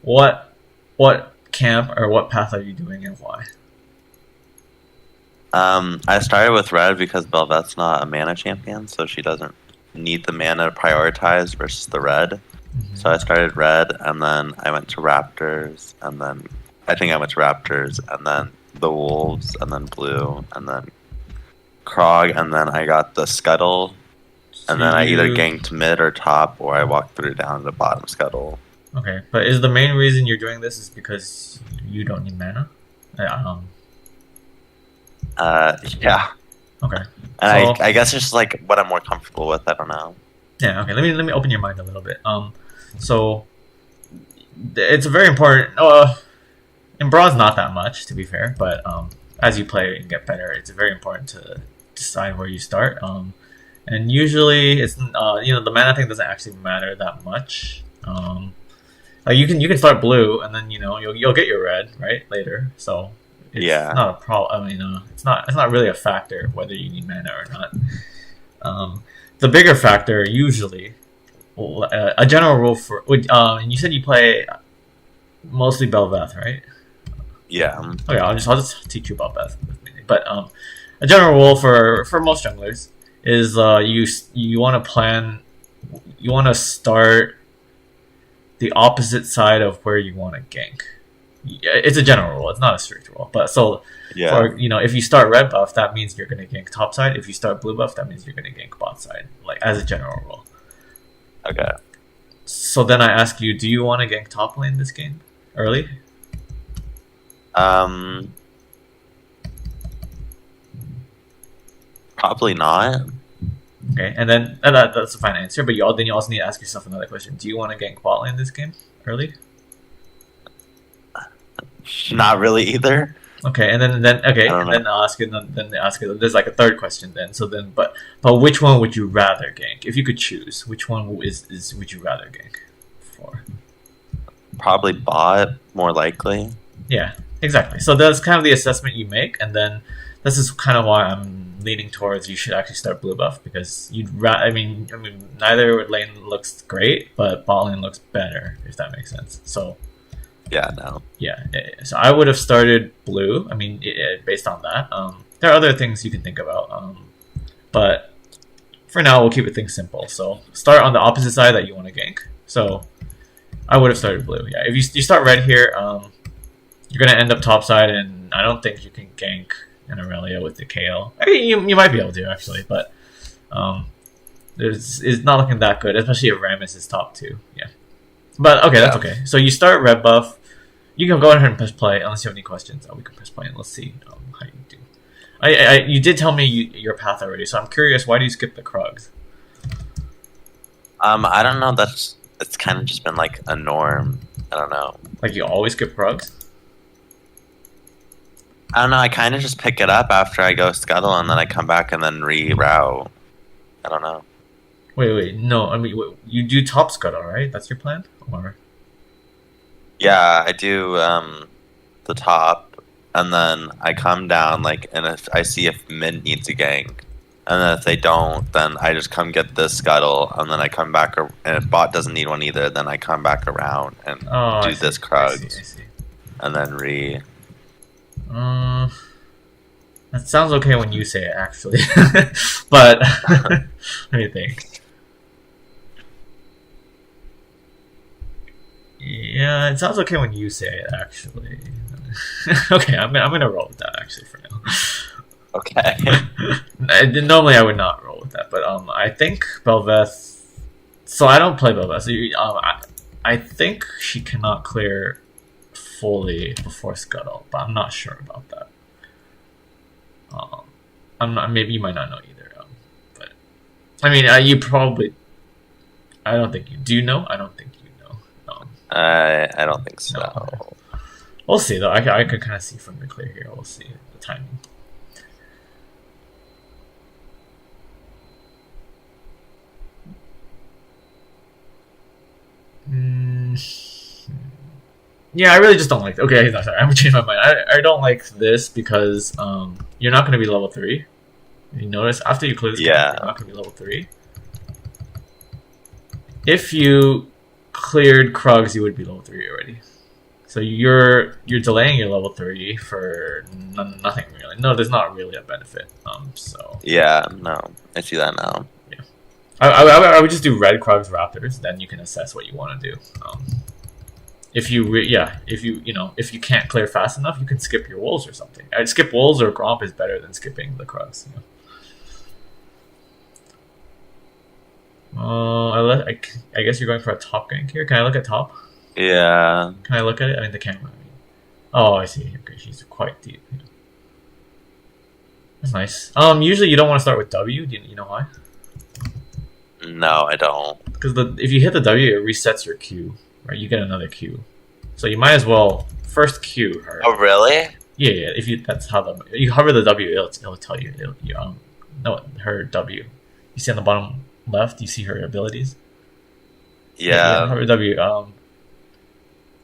what camp or what path are you doing and why? I started with red because Bel'Veth's not a mana champion, so she doesn't need the mana to prioritize versus the red. So I started red, and then I went to Raptors, and then I think I went to Raptors, and then the Wolves, and then blue, and then Krog, and then I got the Scuttle, and then I either ganked mid or top, or I walked through down to the bottom Scuttle. Okay, but is the main reason you're doing this is because you don't need mana? Yeah. Okay. And So, I guess it's just like what I'm more comfortable with. I don't know. yeah. Okay. Let me open your mind a little bit. So it's very important. In Brawl's not that much, to be fair, but as you play and get better, it's very important to decide where you start. And usually it's the mana thing doesn't actually matter that much. Like you can start blue and then you'll get your red right later. So it's not a problem. I mean, it's not really a factor whether you need mana or not. The bigger factor usually, a general rule for and you said you play mostly Bel'Veth, right? Yeah. Okay, I'll just teach you about Bel'Veth. But a general rule for most junglers is you want to start the opposite side of where you want to gank. It's a general rule. It's not a strict rule. But so, if you start red buff, that means you're going to gank top side. If you start blue buff, that means you're going to gank bot side. Like as a general rule. Okay. So then I ask you, do you want to gank top lane this game early? Probably not. Okay, and then that's a fine answer. But you also need to ask yourself another question: do you want to gank bot lane this game early? Not really either. Okay, and then I'll ask it. Then ask it. There's like a third question. Then but which one would you rather gank if you could choose? Which one would you rather gank for? Probably bot, more likely. Yeah, exactly. So that's kind of the assessment you make, and then this is kind of why I'm leaning towards you should actually start blue buff because I mean neither lane looks great, but bot lane looks better if that makes sense. So. Yeah, no. Yeah, so I would have started blue. I mean, based on that. There are other things you can think about, but for now we'll keep it things simple. So start on the opposite side that you want to gank. So I would have started blue. Yeah, if you start red here, you're gonna end up top side, and I don't think you can gank an Aurelia with the KO. I mean, you might be able to actually, but it's not looking that good, especially if Rammus is top 2. Yeah. But okay, that's okay. So you start red buff. You can go ahead and press play unless you have any questions. We can press play and let's see how you do. You did tell me your path already, so I'm curious. Why do you skip the Krugs? I don't know. It's kind of just been like a norm. I don't know. Like you always skip Krugs? I don't know. I kind of just pick it up after I go scuttle, and then I come back and then reroute. I don't know. Wait. No, I mean you do top scuttle, right? That's your plan, or? Yeah, I do the top, and then I come down, and if I see if mid needs a gank, and then if they don't, then I just come get the scuttle, and then I come back, and if bot doesn't need one either, then I come back around and do this Krug, and then that sounds okay when you say it, actually, but let me think. Yeah, it sounds okay when you say it, actually. Okay, I'm gonna roll with that actually for now. Okay. Normally I would not roll with that, but I think Bel'Veth. So I don't play Bel'Veth. So I think she cannot clear fully before Scuttle, but I'm not sure about that. I'm not. Maybe you might not know either. But I mean, you probably. I don't think you do. You know? I don't think you know. I don't think so. No. We'll see though. I could kind of see from the clear here. We'll see the timing. Yeah, I really just don't like. Okay, no, sorry, I'm gonna change my mind. I don't like this because you're not gonna be level 3. You notice after you clear this, you're not gonna be level 3. If you cleared Krugs, you would be level 3 already. So you're delaying your level 3 for nothing really. No, there's not really a benefit. So Yeah, no, I see that now. yeah, I would just do red Krugs Raptors. Then you can assess what you want to do. If you if you can't clear fast enough, you can skip your wolves or something. I'd skip wolves or Gromp is better than skipping the Krugs. I guess you're going for a top gank here. Can I look at top? Yeah. Can I look at it? I mean, the camera. Oh, I see. Okay, she's quite deep. Yeah. That's nice. Usually you don't want to start with W. Do you know why? No, I don't. Because if you hit the W, it resets your Q. Right, you get another Q. So you might as well first Q her. Oh, really? Yeah. If that's how you hover the W, it'll tell you. No, her W. You see on the bottom left, you see her abilities. Yeah. Hover W.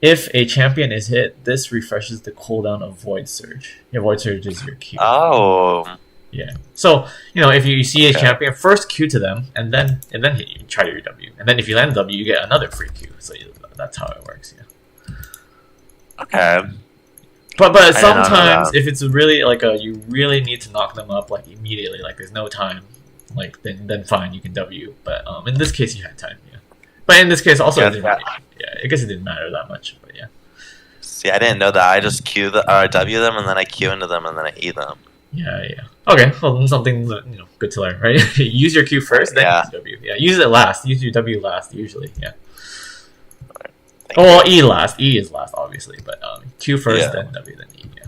If a champion is hit, this refreshes the cooldown of Void Surge. Yeah, Void Surge is your Q. Oh. Yeah. So if you see a champion, first Q to them, and then hit you, try your W, and then if you land W, you get another free Q. So that's how it works. Yeah. Okay. But sometimes if it's really you really need to knock them up immediately, there's no time, then fine, you can W. But in this case, you had time. Yeah. But in this case, also, I guess it didn't matter that much. But yeah. See, I didn't know that. I just W them, and then I Q into them, and then I E them. Yeah. Okay, well, something good to learn, right? Use your Q first, then use W. Yeah, use it last. Use your W last, usually. Yeah. Well, E last. E is last, obviously, but Q first, then W, then E. Yeah.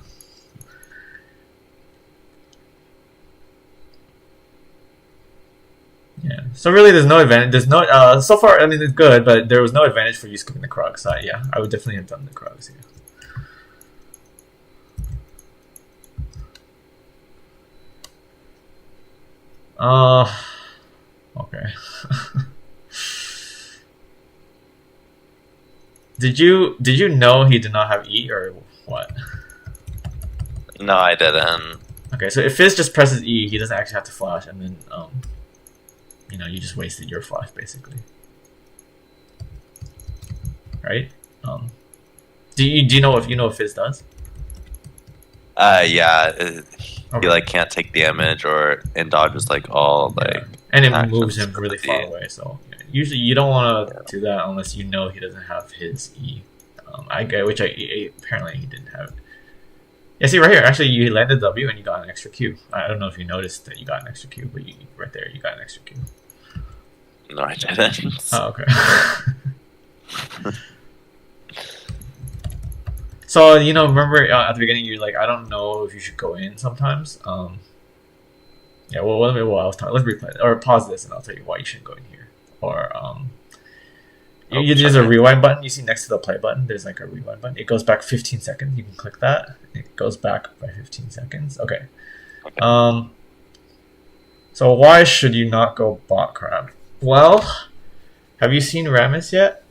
Yeah. So really, there's no advantage. There's no. So far, I mean, it's good, but there was no advantage for you skipping the Krugs. So yeah, I would definitely have done the Krugs. Yeah. Okay. Did you know he did not have E or what? No, I didn't. Okay, so if Fizz just presses E, he doesn't actually have to flash, and then you just wasted your flash basically, right? Do you know if Fizz does? Yeah. Okay. He can't take damage and dodges all and it moves him really far away. So usually you don't want to do that unless you know he doesn't have his E. Apparently he didn't have. Yeah, see right here. Actually, you landed W and you got an extra Q. I don't know if you noticed that you got an extra Q, but right there you got an extra Q. No, I didn't. Oh, okay. So remember at the beginning you're like, I don't know if you should go in sometimes. Yeah. Well, I was talking. Let's replay it or pause this, and I'll tell you why you shouldn't go in here. Or there's a rewind button. You see next to the play button, there's a rewind button. It goes back 15 seconds. You can click that. It goes back by 15 seconds. Okay. So why should you not go bot crab? Well, have you seen Rammus yet?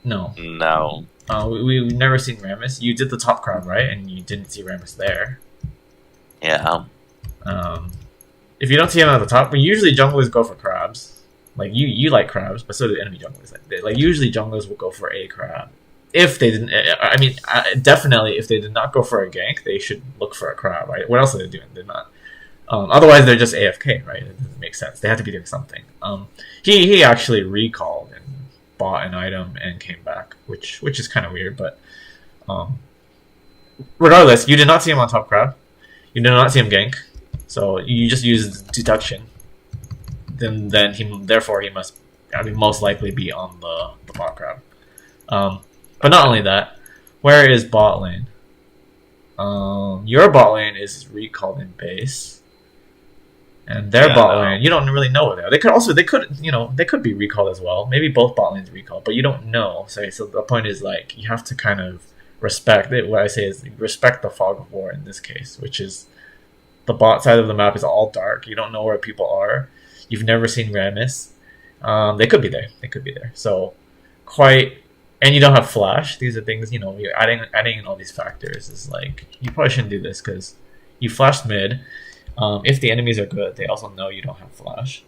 No. No. We've never seen Rammus. You did the top crab, right? And you didn't see Rammus there. Yeah. If you don't see him at the top, usually junglers go for crabs. You like crabs, but so do enemy junglers. Usually junglers will go for a crab. If they didn't, I mean, definitely if they did not go for a gank, they should look for a crab, right? What else are they doing? They're not. Otherwise, they're just AFK, right? It doesn't make sense. They have to be doing something. He actually recalled and bought an item and came back, which is kind of weird, but regardless, you did not see him on top crab. You did not see him gank, so you just used deduction. Then therefore he must, most likely be on the bot crab. But not only that, where is bot lane? Your bot lane is recalled in base. And their bot lane, you don't really know where they are. They could be recalled as well. Maybe both bot lanes recalled, but you don't know. So the point is you have to kind of respect it. What I say is respect the fog of war in this case, which is the bot side of the map is all dark. You don't know where people are. You've never seen Rammus. They could be there. So and you don't have flash. These are things you're adding in all these factors. Is you probably shouldn't do this because you flashed mid. If the enemies are good, they also know you don't have flash.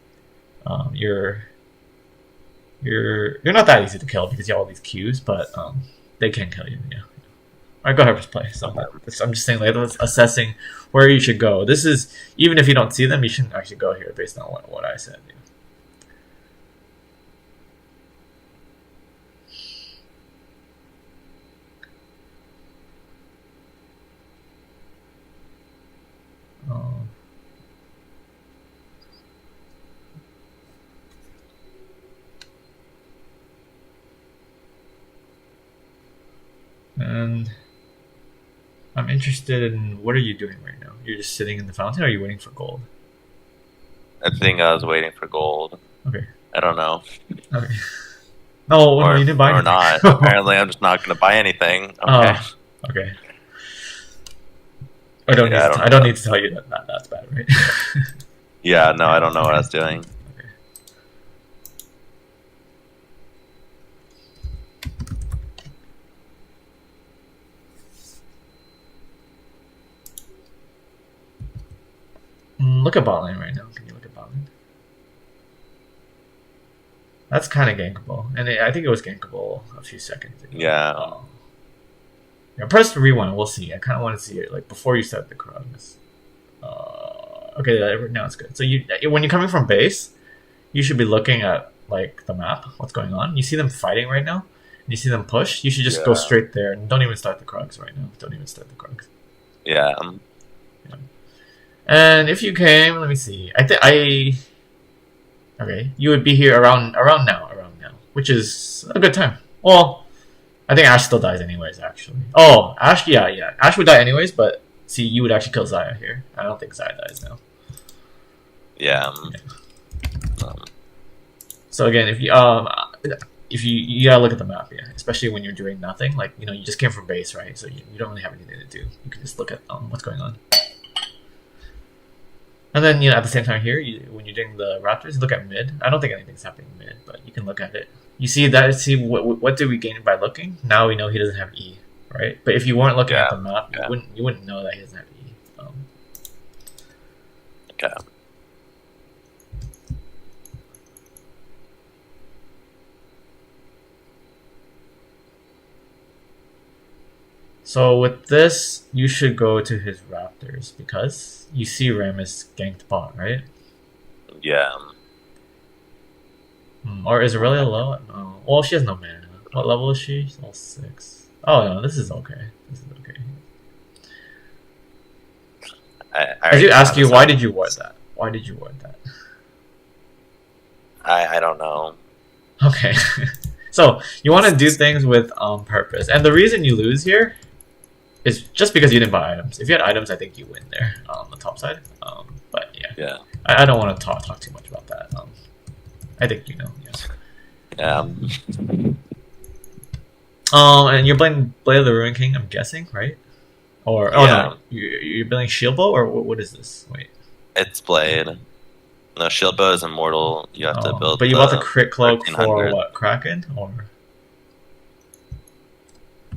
You're not that easy to kill because you have all these Qs, but they can kill you. Yeah. All right, go ahead, press play. So I'm just saying, like, assessing where you should go. This is even if you don't see them, you shouldn't actually go here based on what I said. Oh. And I'm interested in what are you doing right now? You're just sitting in the fountain, or are you waiting for gold? I think I was waiting for gold. Okay. I don't know. Okay. No, Or, you didn't buy or anything. not. Apparently, I'm just not going to buy anything. Okay. Okay. I don't need to tell you that's bad, right? Yeah, no, I don't know what I was doing. Okay. Look at bot lane right now. Can you look at bot lane? That's kind of gankable, and I think it was gankable a few seconds ago. Yeah. Yeah, press rewind. We'll see. I kind of want to see it like before you start the Krugs. Okay, now it's good. So when you're coming from base, you should be looking at like the map. What's going on? You see them fighting right now, and you see them push. You should just go straight there and don't even start the Krugs right now. Don't even start the Krugs. Yeah. And if you came, let me see. Okay, you would be here around now, which is a good time. Well, I think Ashe still dies anyways, actually. Oh, Ashe, yeah. Ashe would die anyways, but see, you would actually kill Xayah here. I don't think Xayah dies now. Yeah. So again, if you gotta look at the map, yeah, especially when you're doing nothing. Like, you just came from base, right? So you don't really have anything to do. You can just look at what's going on. And then, at the same time here, when you're doing the Raptors, look at mid. I don't think anything's happening mid, but you can look at it. You see that? See what did we gain by looking? Now we know he doesn't have E, right? But if you weren't looking at the map, you wouldn't know that he doesn't have E. Okay. So with this, you should go to his Raptors because you see Rammus ganked bot, right? Yeah. Or is Aurelia low? No. Well, she has no mana. What level is she? She's all 6. Oh no, this is okay. I do ask you, why did you ward that? I don't know. Okay. So you want to do things with purpose, and the reason you lose here is just because you didn't buy items. If you had items, I think you win there on the top side. But yeah. Yeah. I don't want to talk too much about that. I think you know. Yeah. And you're playing Blade of the Ruined King, I'm guessing, right? Or no, you're playing Shield Bow, or what is this? Wait. It's Blade. No, Shield Bow is immortal. You have to build. But you bought the crit cloak for what? Kraken or?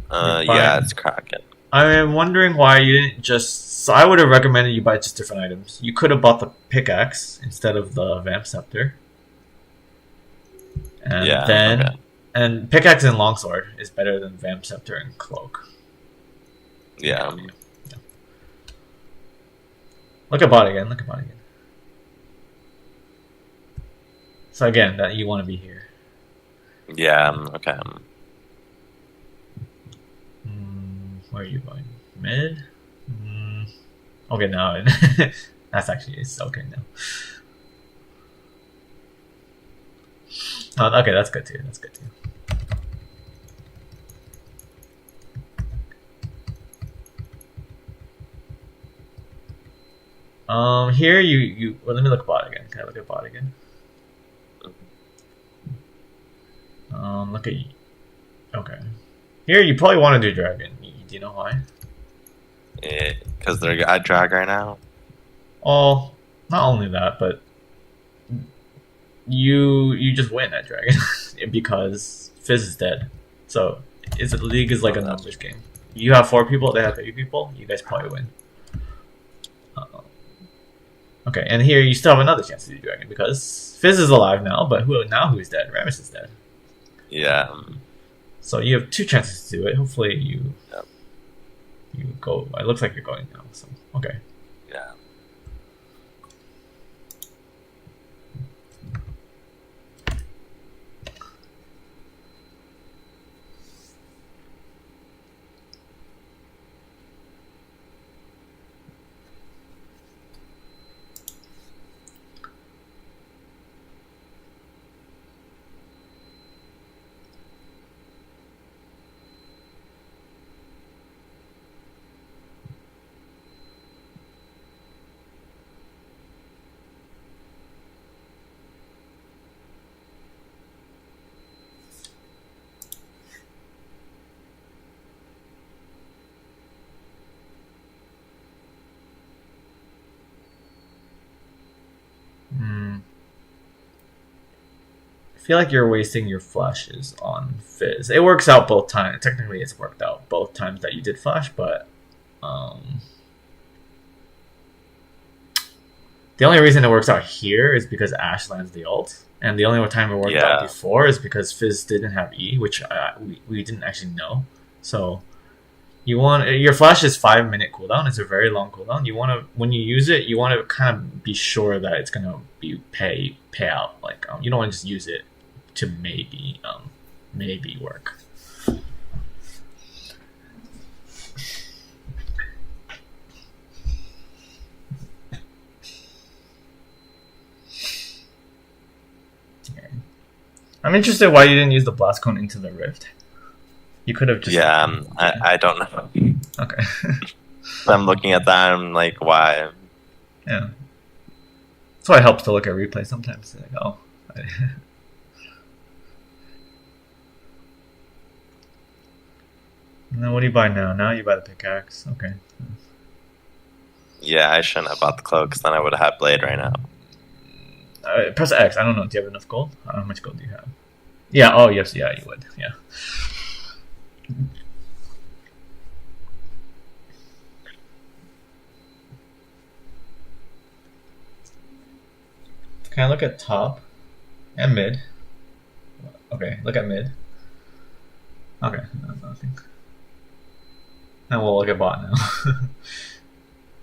Yeah, it's Kraken. I'm wondering why you didn't just. So I would have recommended you buy just different items. You could have bought the pickaxe instead of the Vamp Scepter. And and pickaxe and longsword is better than Vamp Scepter and cloak. Yeah. Look at bot again. So again, that you want to be here. Yeah. Okay. Where are you going? Mid? Okay, now that's actually it's okay now. Oh, okay, that's good too. Here you well, let me look at bot again. Can I look at bot again? Look at you. Okay. Here you probably want to do dragon. Do you know why? Because they're at drag right now. Oh, not only that, but you just win at dragon because Fizz is dead. So the league is like a numbers game. You have 4 people, they have 3 people. You guys probably win. Okay, and here you still have another chance to do dragon because Fizz is alive now, but who's dead? Rammus is dead. Yeah. So you have two chances to do it. Hopefully Yep. you go. It looks like you're going now. So okay. Yeah. Hmm. I feel like you're wasting your flashes on Fizz. It works out both times. Technically, it's worked out both times that you did flash, but the only reason it works out here is because Ashe lands the ult, and the only time it worked out Yeah. before is because Fizz didn't have E, which we didn't actually know. So you want your flash is 5 minute cooldown. It's a very long cooldown. You want to when you use it, you want to kind of be sure that it's gonna be pay out. Like you don't want to just use it to maybe work. I'm interested why you didn't use the blast cone into the rift. You could have just Yeah. I don't know. Okay. I'm looking at that. I'm like, why? Yeah. That's why it helps to look at replay sometimes. Like, oh. And then what do you buy now? Now you buy the pickaxe. Okay. Yeah, I shouldn't have bought the cloak because then I would have had blade right now. Press X. I don't know. Do you have enough gold? How much gold do you have? Yeah. Oh, yes. Yeah, you would. Yeah. Can I look at top and mid? Okay, look at mid. Okay, no, nothing. And we'll look at bot now.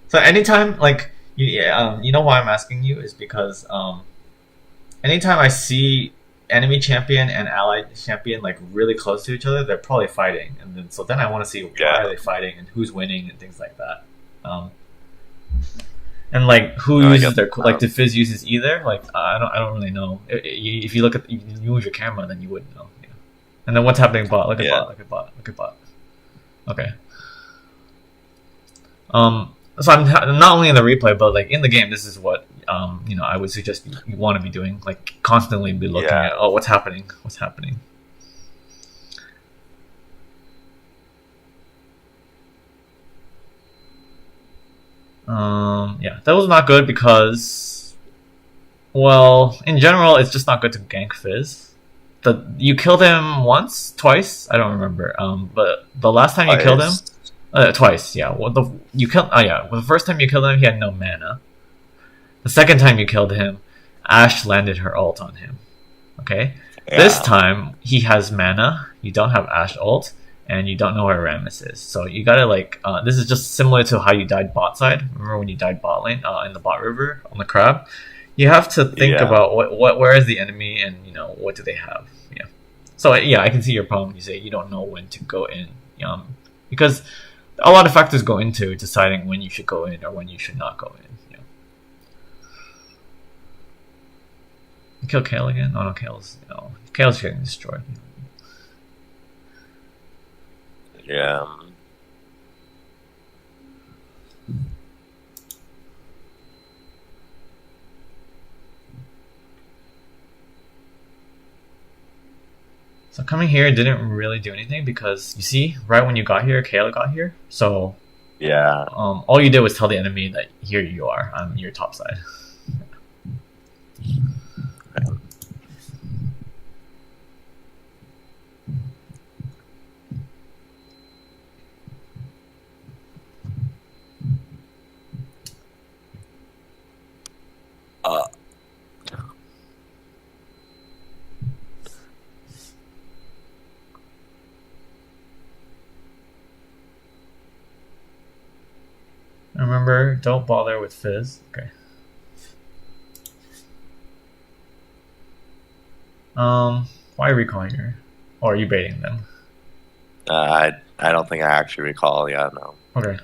So anytime, like, you know why I'm asking you is because anytime I see enemy champion and allied champion like really close to each other, they're probably fighting, and then I want to see why are they fighting and who's winning and things like that. And like who uses their like the Fizz uses either like I don't really know. If you look at you move your camera, then you would know. Yeah. And then what's happening bot? Look at bot. Look at bot. Look at bot. Okay. So I'm not only in the replay, but like in the game, this is what I would suggest you want to be doing. Like constantly be looking at what's happening. Yeah, that was not good because, well, in general, it's just not good to gank Fizz. You killed him once, twice. I don't remember. But the last time you killed him. Twice, yeah. You killed. Oh yeah. Well, the first time you killed him, he had no mana. The second time you killed him, Ashe landed her ult on him. Okay. Yeah. This time he has mana. You don't have Ashe ult, and you don't know where Rammus is. So you gotta like. This is just similar to how you died bot side. Remember when you died bot lane in the bot river on the crab? You have to think about where is the enemy, and what do they have? Yeah. So yeah, I can see your problem when you say you don't know when to go in. Because a lot of factors go into deciding when you should go in or when you should not go in. You kill Kale again? Oh no, Kale's getting destroyed. Yeah. So coming here didn't really do anything because you see, right when you got here, Kale got here. So yeah, all you did was tell the enemy that here you are on your top side. Remember, don't bother with Fizz. Okay. Why are we calling her? Or are you baiting them? I don't think I actually recall. Yeah, no. Okay.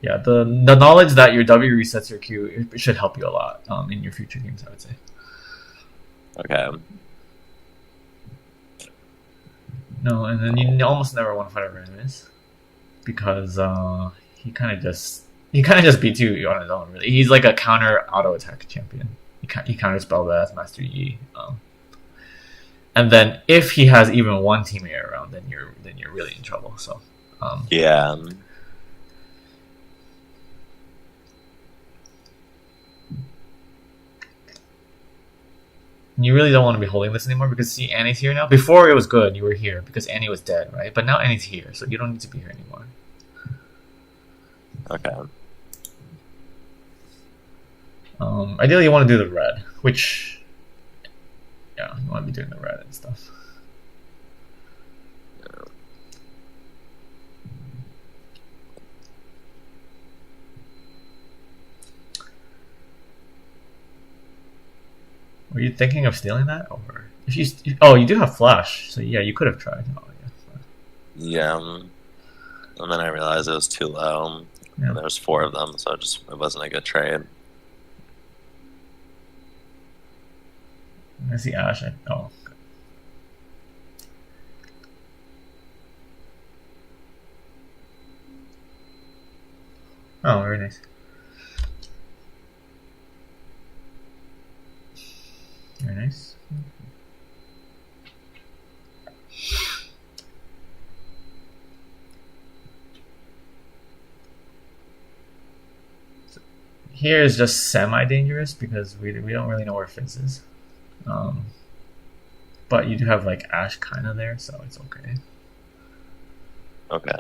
Yeah, the knowledge that your W resets your Q, it should help you a lot in your future games, I would say. Okay. No, and then you almost never want to fight a Ramus because he kind of just beats you on his own. Really, he's like a counter auto attack champion. He counters Bel'Veth, Master Yi, and then if he has even one teammate around, then you're really in trouble. So yeah. You really don't want to be holding this anymore because see, Annie's here now. Before it was good, you were here because Annie was dead, right? But now Annie's here, so you don't need to be here anymore. Okay. Ideally, you want to do the red, which, yeah, you want to be doing the red and stuff. Were you thinking of stealing that, or if you? Oh, you do have flash, so yeah, you could have tried. Oh, yeah. And then I realized it was too low. Yeah. And there was 4 of them, so it wasn't a good trade. I see Ash. Oh. Okay. Oh, very nice. Very nice. So here is just semi-dangerous because we don't really know where Fizz is. But you do have like Ash kind of there, so it's okay. Okay.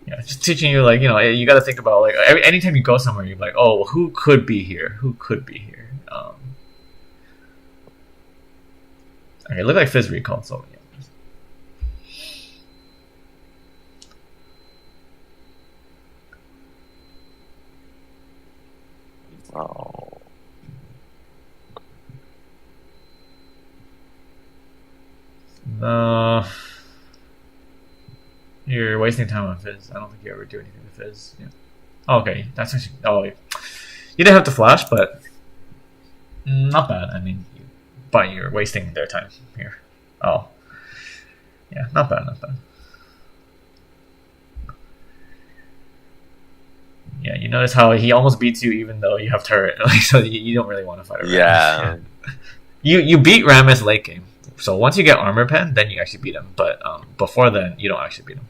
Yeah, just teaching you like, you got to think about like anytime you go somewhere, you're like, oh, who could be here? Who could be here? Okay, look like Fizz recall, so yeah. Oh. You're wasting time on Fizz. I don't think you ever do anything with Fizz. Yeah. Oh, okay, that's actually. Oh, you didn't have to flash, but not bad. I mean, but you're wasting their time here. Oh, yeah, not bad. Yeah, you notice how he almost beats you even though you have turret. Like, so you don't really want to fight a Rammus. Yeah. You beat Rammus late game. So once you get armor pen, then you actually beat him. But before then, you don't actually beat him.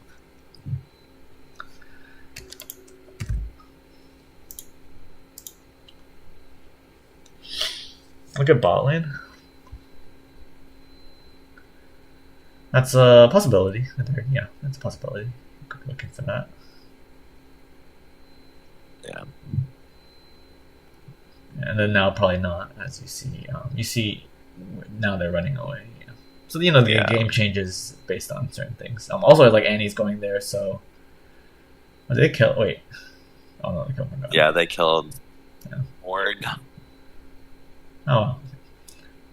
Look at bot lane. That's a possibility. Yeah, that's a possibility. Looking for that. Yeah. And then now probably not, as you see. You see now they're running away. Yeah. So the game changes based on certain things. Also, like Annie's going there, so did they kill? Wait. Oh no, they killed him. Yeah, they killed Org. Oh.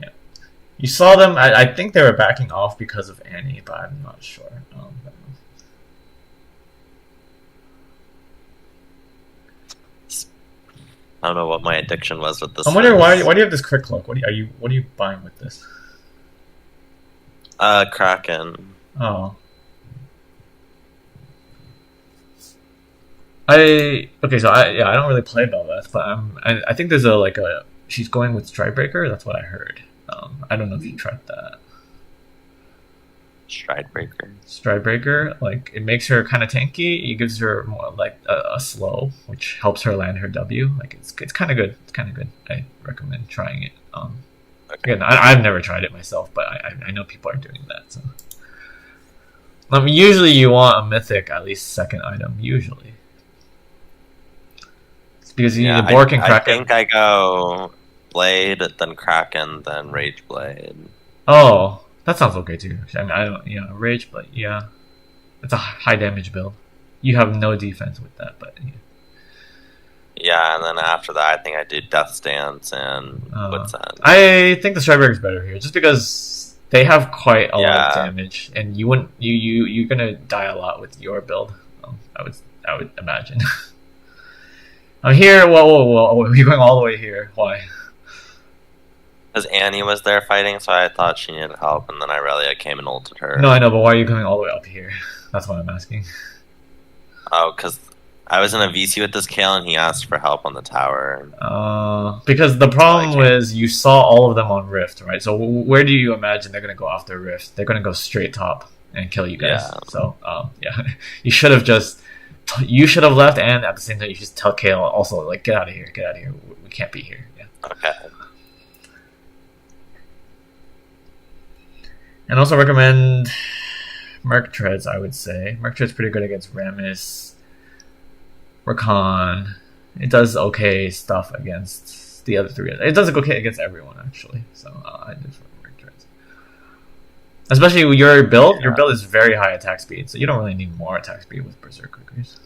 Yeah. You saw them. I think they were backing off because of Annie, but I'm not sure. I don't know what my addiction was with this. I'm wondering why do you have this crit cloak? What are you buying with this? Kraken. Oh. Okay, so I don't really play Bel'Veth, but I think there's she's going with Stridebreaker. That's what I heard. I don't know if you tried that. Stridebreaker, like it makes her kind of tanky. It gives her more like a slow, which helps her land her W. Like it's kind of good. It's kind of good. I recommend trying it. Okay. Again, I've never tried it myself, but I know people are doing that. So, usually you want a mythic at least second item. Usually, it's because you need a Bork and Kraken. I think I go Blade, then Kraken, then Rage Blade. Oh. That sounds okay too. I mean, I don't. Yeah, Rage, but yeah. It's a high damage build. You have no defense with that, but yeah. Yeah, and then after that, I think I did Death Stance and Wits End. I think the Strider is better here, just because they have quite a lot of damage, and you wouldn't you're gonna die a lot with your build. I would imagine. I'm here. Whoa! You're going all the way here. Why? Because Annie was there fighting, so I thought she needed help, and then Irelia came and ulted her. No, I know, but why are you going all the way up here? That's what I'm asking. Oh, because I was in a VC with this Kale, and he asked for help on the tower. Because the problem was you saw all of them on Rift, right? So where do you imagine they're going to go after Rift? They're going to go straight top and kill you guys. Yeah. So, yeah. You should have left, and at the same time, you should tell Kale also, like, get out of here. We can't be here. Yeah. Okay. And also recommend Merc Treads, I would say. Merc Treads pretty good against Rammus, Rakan. It does okay stuff against the other three. It does okay against everyone, actually. So I did for Merc Treads. Especially with your build. Yeah. Your build is very high attack speed, so you don't really need more attack speed with Berserker Quickers.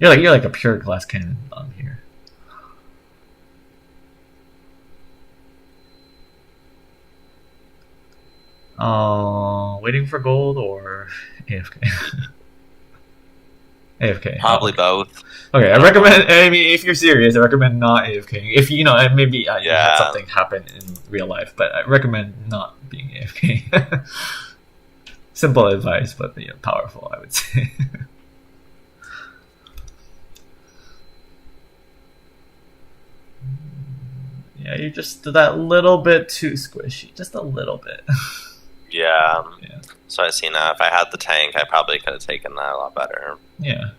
You're like a pure glass cannon on here. Waiting for gold or AFK? AFK. Probably both. Okay, I recommend. I mean, if you're serious, I recommend not AFK. If you know, maybe you had something happen in real life, but I recommend not being AFK. Simple advice, but powerful, I would say. Yeah, you're just that little bit too squishy, just a little bit. Yeah. So I see now. If I had the tank, I probably could have taken that a lot better. Yeah.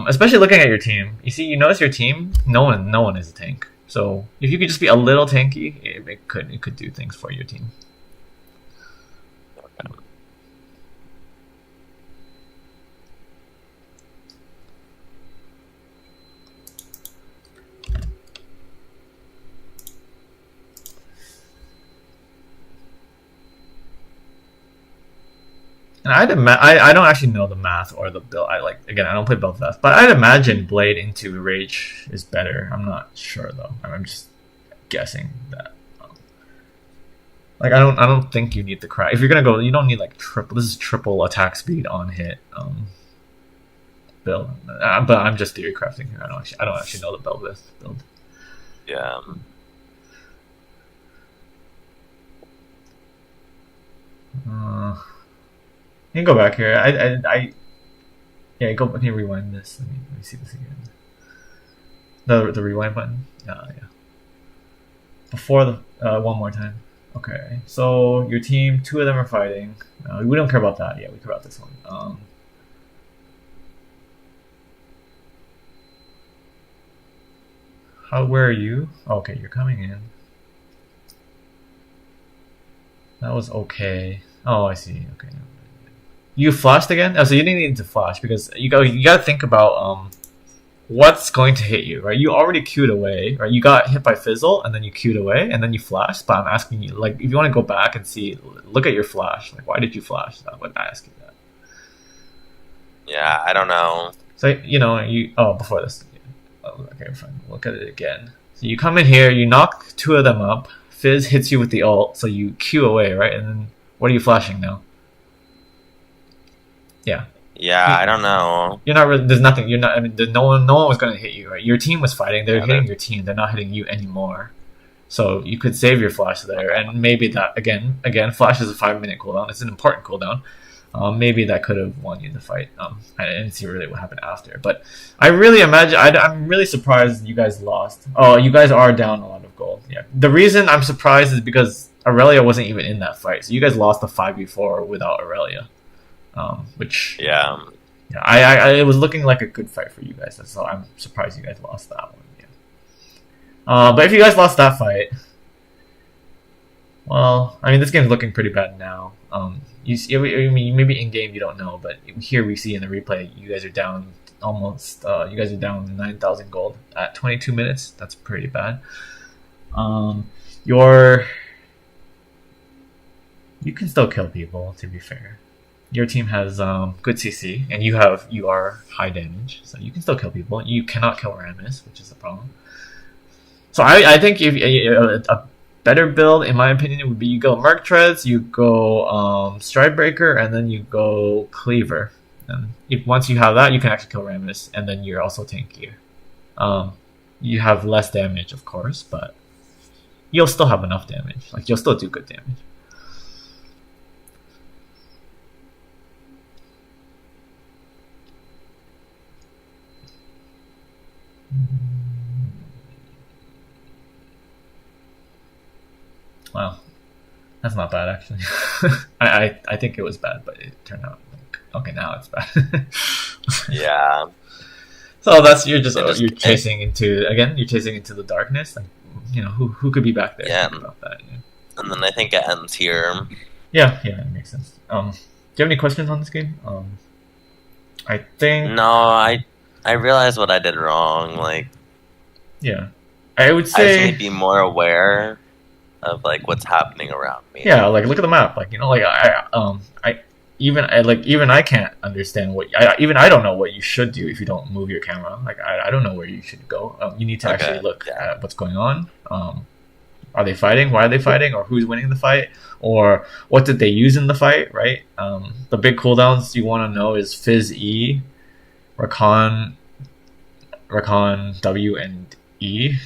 Especially looking at your team, you notice your team. No one is a tank. So if you could just be a little tanky, it could do things for your team. Okay. And I don't actually know the math or the build. I don't play Bel'Veth, but I'd imagine Blade into Rage is better. I'm not sure though. I'm just guessing that. I don't think you need the crack. If you're gonna go, you don't need like triple. This is triple attack speed on hit build. But I'm just theory crafting here. I don't actually know the Bel'Veth build. Yeah. You can go back here. Go. Can you rewind this? Let me see this again. The rewind button. Yeah. Before the one more time. Okay. So your team, two of them are fighting. We don't care about that. Yeah, we care about this one. Where are you? Okay, you're coming in. That was okay. Oh, I see. Okay. You flashed again? Oh, so you didn't need to flash because you got to think about what's going to hit you, right? You already queued away, right? You got hit by Fizzle and then you queued away and then you flashed. But I'm asking you, like, if you want to go back and see, look at your flash. Like, why did you flash? I would ask you that. Yeah, I don't know. So before this. Okay, fine. Look at it again. So you come in here, you knock two of them up. Fizz hits you with the ult, so you queue away, right? And then what are you flashing now? Yeah. Yeah, I don't know. You're not really. There's nothing. You're not. I mean, no one was going to hit you, right? Your team was fighting. They're hitting your team. They're not hitting you anymore. So you could save your flash there, and maybe that again. Flash is a 5-minute cooldown. It's an important cooldown. Maybe that could have won you the fight. I didn't see really what happened after, but I really imagine. I'm really surprised you guys lost. Oh, you guys are down a lot of gold. Yeah. The reason I'm surprised is because Aurelia wasn't even in that fight, so you guys lost the 5v4 without Aurelia. Which it was looking like a good fight for you guys, so I'm surprised you guys lost that one. Yeah. But if you guys lost that fight, well, I mean, this game's looking pretty bad now. Maybe in game you don't know, but here we see in the replay you guys are down almost. You guys are down 9,000 gold at 22 minutes. That's pretty You can still kill people. To be fair, your team has good CC, and you are high damage, so you can still kill people. You cannot kill Rammus, which is a problem. So I think if a better build, in my opinion, would be you go Merc Treads, you go Stridebreaker, and then you go Cleaver. And once you have that, you can actually kill Rammus, and then you're also tankier. You have less damage, of course, but you'll still have enough damage. Like, you'll still do good damage. Wow, that's not bad actually. I think it was bad, but it turned out like, okay, now it's bad. Yeah. So you're chasing into the darkness. Like, who could be back there? Yeah. About that. Yeah. And then I think it ends here. Yeah, it makes sense. Do you have any questions on this game? I think No, I realized what I did wrong. Like, yeah, I would I just say need to be more aware of like what's happening around me. yeah, like look at the map. Like, like even I can't understand I don't know what you should do if you don't move your camera. Like, I don't know where you should go. You need to actually look at what's going on. Are they fighting? Why are they fighting? Or who's winning the fight? Or what did they use in the fight? Right. The big cooldowns you want to know is Fizz E, Rakan W and E,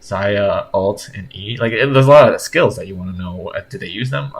Zaya ult and E. Like, there's a lot of skills that you want to know. Did they use them?